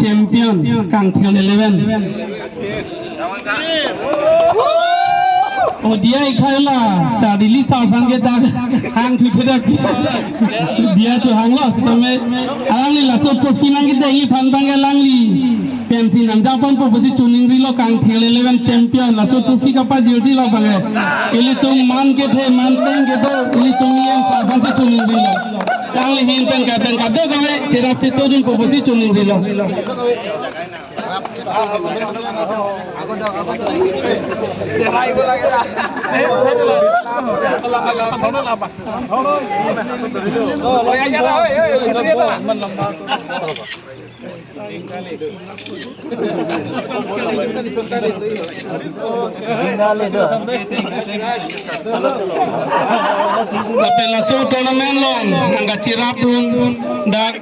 Champion Kangthil 11 dia ikhala sadili sarfan ke tag hang thutheda dia chu hanglo sitame alangli lasot so sinang kita hi phanbang langli pensi namjapon po basi tuning rilo Kangthil 11 champion lasot trophy ka pa jirti lo bange ili tum man ke the man teng ke to ili tum yen sarfan se tuning rilo langli hin pen ka do gawe chirap te to dun po basi tuning rilo cerai ko lagi dah. Oh, yang ada, sini lah. Langsung tournament long, angkat cirap dun, dak.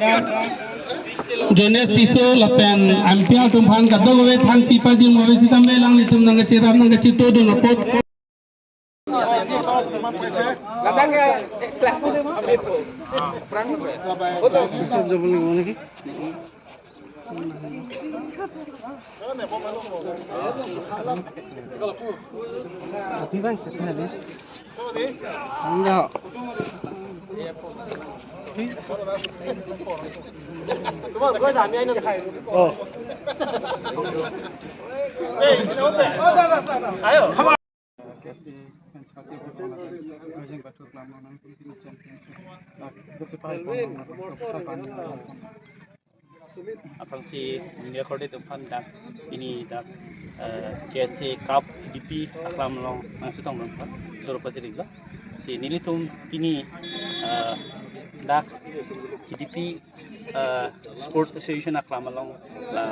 Jones tiso lapen ampia tumpan kado gawe thang pipa jing mobe sitam belang litum nang cirap nang cito do napot ladang ke kelas itu perang foto jobul ni ngone ki tapi bang cekna le enggak তোমার কই আমি আইনা খাই ও এই চলতে আয়ো कैसे छाती को अर्जिंग बात को प्लान बनाने के लिए चैंपियनशिप कुछ पाई सब पानी Apang si India Korde Tumphan dak ini dak KSA Cup DP aklam long mangsutong long suruh pasir igla si nilitum ini dak DP Sports Association aklam long la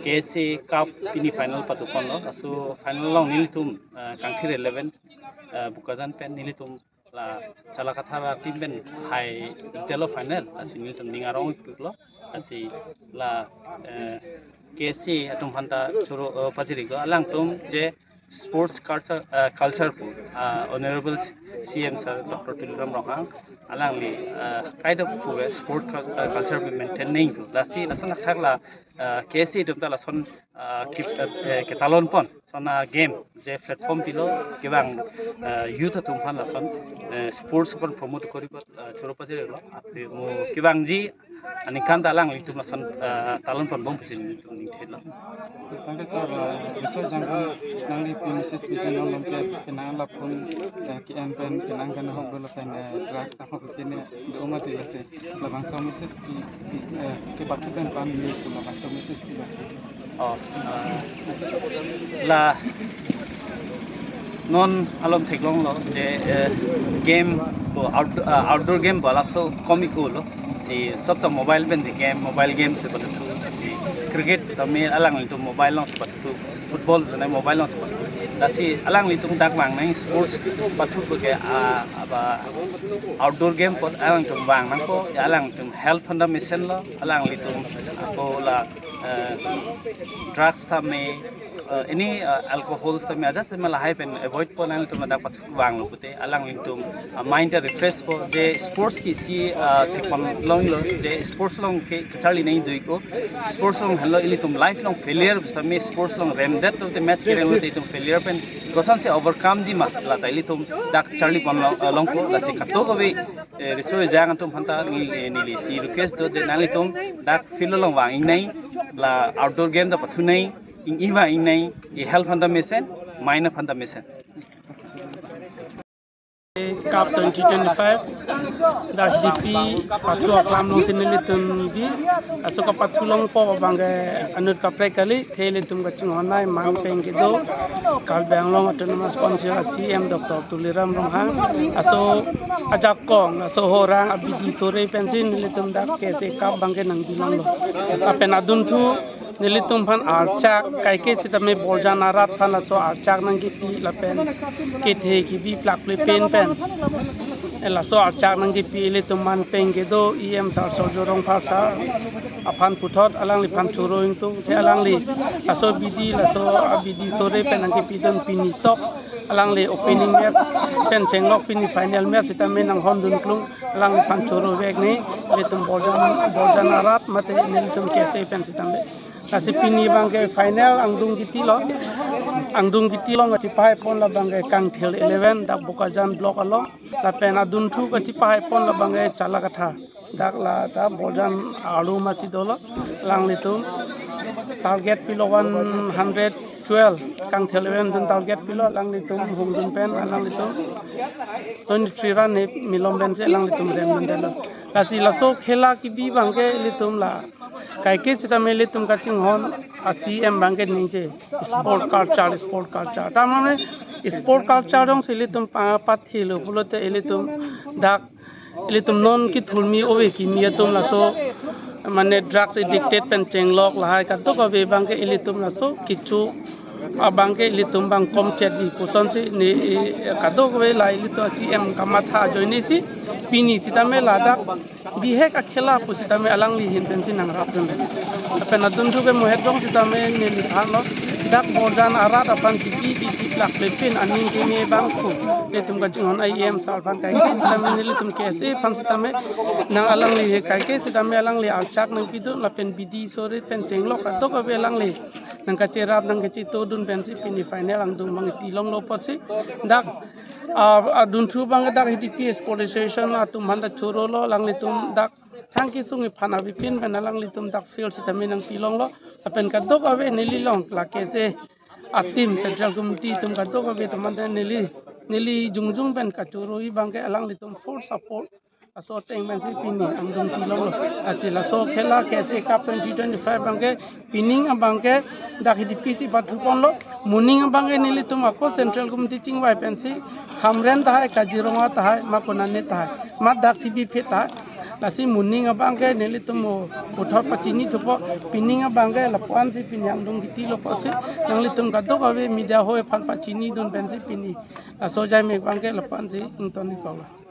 KSA Cup ini final patukon lo asu final long nilitum Kangthil 11 bukajan pen nilitum la chala kathara tim ben hai telo final asi nilitum ningarong piklo asi la KSA atum phanta suru pasiri go alang tum je sports culture pu honorable CM sir Dr. Tuliram Rohang alang li kind of pu sport culture pu maintain nei tu lasi nasana thakla KSA tum ta lason ke talon pon sona game je platform tilo kibang youth tum phan lason sports pon promote kori ko choro pasiri lo mo kibang ji ani kan dalang li tum lason talon pon bom pisil ni tum ni thelo thank you sir besok jangka nangli pinisis bijan long ke kenang la pun ki en pen kenang kan ho bolo pen drugs ta ho kene do ma ti ase la bang so misis ki patu pen pan ni tu la bang so misis ki oh la non alom theklong lo je game outdoor game balak so comic lo si sob to mobile pen mobile game se batu si cricket tami alang itu mobile long sepatu football jane mobile long sepatu dasi alang itu dak wang nang sports patu ke aba outdoor game pot alang tu wang nang ko alang tu health foundation lo alang itu ko la drugs tami ini alcohol tami ada tami lahai pen avoid po nang tu dak patu wang lo pute alang itu mind refresh po je sports ki si tekon long lo je sports long ke charli nei dui ko sports long hello ili tum life long failure tami sports long rem that to the match ke rem te tum failure pen kosan se overcome ji ma la ta ili tum dak charli pon long ko la se khato ko be reso jang tum phanta ni li si request do je nali tum dak feel long wang ing nei la outdoor game da pathu nei ing iwa ing nei e health phanta mission mind phanta mission Cup 2025 dah DP patu aklam long sinilitum bi asuka patu long po bangge anut kapre kali thelitum gachung honai mang peng kido kal banglong autonomous sponsor CM Dr. Tuliram Rohang aso ajak kong aso horang abidi sore pensin nilitum dak kese cup bangge nang bilang lo apen adun thu nilitum phan archak kaike sitame boljan arat phan aso archak nang ki pi lapen ke the ki bi plak le pen pen ela so archak nang ki pi le tuman peng ke do em sar so jorong phar sa apan putot alang li pan churo itu se alang li aso bidi laso abidi sore pen angke pidon pini tok alang li opening match pen chenglok pini final match kita menang hondun klung alang li pan churo vek ni letum boljan arat mate nelitum kese pen sitambe kasi pini bangke final angdung giti lo ngati pai pon la bangke kangthel 11 dak bokajan block alo la pen adun thu ngati pai pon la bangke chalakatha dak la ta boljan alu masi dolo lang litum target pilo 112 kangthel 11 dun target pilo lang litum hungdun pen lang litum 23 run milom ben se lang litum rem delo kasi laso khela ki bi bangke litum la kaike sita mele tum kaching hon ACM bangke ninje sport culture ta mane sport culture dong sile tum pat hilo bulote ele tum dak ele tum non ki thulmi owe ki mi tum laso mane drugs addicted pen chenglok lahai ka to ka be bangke ele tum laso kichu abangke litum bang kom chetji kuson si ni kadok we lai lito CM kamatha joini si pini sitame ladak bihe ka khela pusitame alang li hin pensin nang rap dun apen adun thu ke mohet dong sitame ni lithan lo dak borjan arat apan tiki lak lepin aning ke me bang khu letum ka jingon IM salpan kai ke sitame ni litum kese pan sitame nang alang li he kai ke sitame alang li alchak nang pidu lapen bidi sore pen chenglok kadok ka be alang li nang ka cerap nang ke cito dun pensi pini final ang dung mang tilong lopot si dak adun thu bang dak HDP police station atum handa churo lo lang litum dak thangki sungi phana bipin benalang litum dak field sitamin ang tilong lo apen kadok ave nililong lakese atim central committee tum kadok ave tamanda nili jungjung ben kachuro i bangke alang litum full support aso teng bensi pini angdum tilong lo asila so khela kese cup 2025 bangke pining abangke dak HDP si pathupon lo muning abangke nili tum ako central committee chingwai pensi hamren tahai kajironga tahai makonane tahai mat dak sibi pheta lasi muning abangke nili tum uthor pachini thupo pining abangke lapan si pini angdum giti lo pasi nangli tum kadok ave media hoy phan pachini dun pensi pini aso jai me bangke lapan si ingtoni pawa